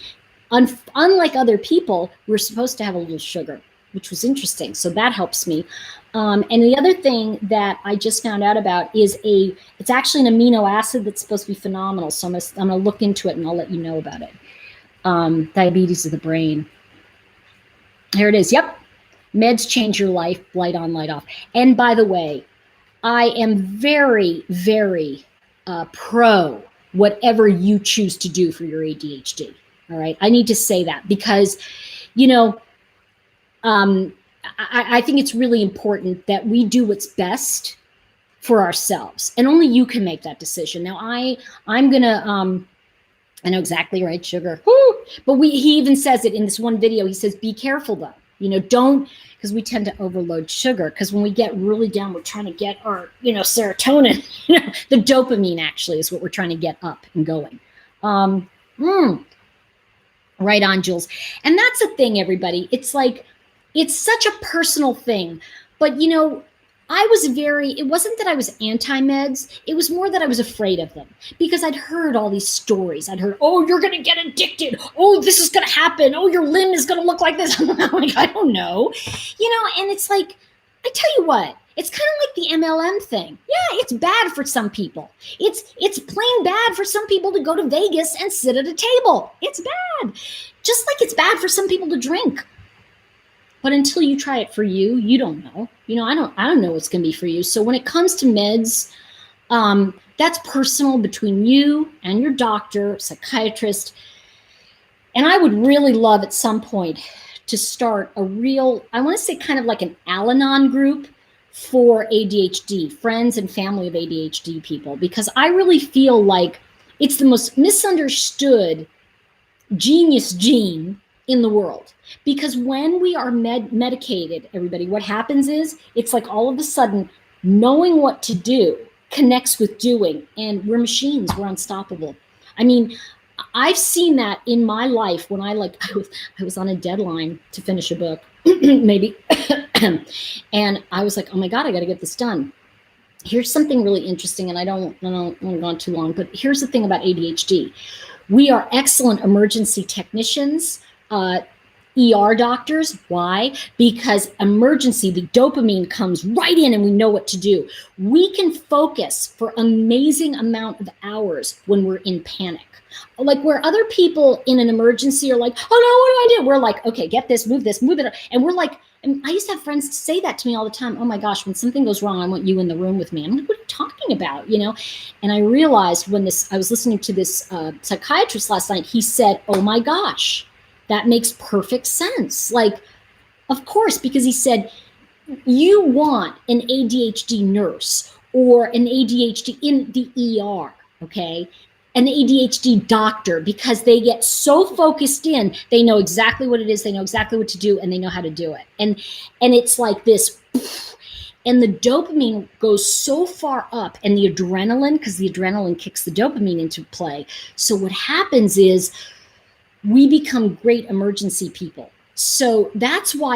unlike other people, we're supposed to have a little sugar, which was interesting. So that helps me. And the other thing that I just found out about is it's actually an amino acid that's supposed to be phenomenal. So I'm going to look into it and I'll let you know about it. Diabetes of the brain. Here it is. Yep. Meds change your life, light on, light off. And by the way, I am very, very pro whatever you choose to do for your ADHD. All right. I need to say that because, I think it's really important that we do what's best for ourselves, and only you can make that decision. Now, I'm going to, I know exactly right, sugar. Woo! But he even says it in this one video. He says, be careful though. Don't, because we tend to overload sugar. Because when we get really down, we're trying to get our, serotonin. The dopamine actually is what we're trying to get up and going. Right on, Jules. And that's the thing, everybody. It's like, it's such a personal thing. But, it wasn't that I was anti-meds. It was more that I was afraid of them because I'd heard all these stories. I'd heard, oh, you're going to get addicted. Oh, this is going to happen. Oh, your limb is going to look like this. I'm like, I don't know. And it's like, I tell you what, it's kind of like the MLM thing. Yeah, it's bad for some people. It's plain bad for some people to go to Vegas and sit at a table. It's bad. Just like it's bad for some people to drink. But until you try it for you, you don't know. I don't know what's going to be for you. So when it comes to meds, that's personal between you and your doctor, psychiatrist. And I would really love at some point to start I want to say kind of like an Al-Anon group for ADHD, friends and family of ADHD people, because I really feel like it's the most misunderstood genius gene in the world. Because when we are medicated, everybody, what happens is it's like all of a sudden knowing what to do connects with doing, and we're machines, we're unstoppable. I mean, I've seen that in my life when I was on a deadline to finish a book, maybe, and I was like, oh my God, I got to get this done. Here's something really interesting, and I don't want to go on too long, but here's the thing about ADHD. We are excellent emergency technicians, ER doctors. Why? Because emergency, the dopamine comes right in and we know what to do. We can focus for amazing amount of hours when we're in panic. Like where other people in an emergency are like, oh no, what do I do? We're like, okay, get this, move it. And we're like, and I used to have friends say that to me all the time. Oh my gosh, when something goes wrong, I want you in the room with me. I'm like, what are you talking about? And I realized I was listening to this psychiatrist last night, he said, oh my gosh, that makes perfect sense. Like, of course, because he said, you want an ADHD nurse or an ADHD in the ER, okay? An ADHD doctor, because they get so focused in, they know exactly what it is, they know exactly what to do, and they know how to do it. And it's like this, and the dopamine goes so far up, and the adrenaline, because the adrenaline kicks the dopamine into play. So what happens is we become great emergency people. So that's why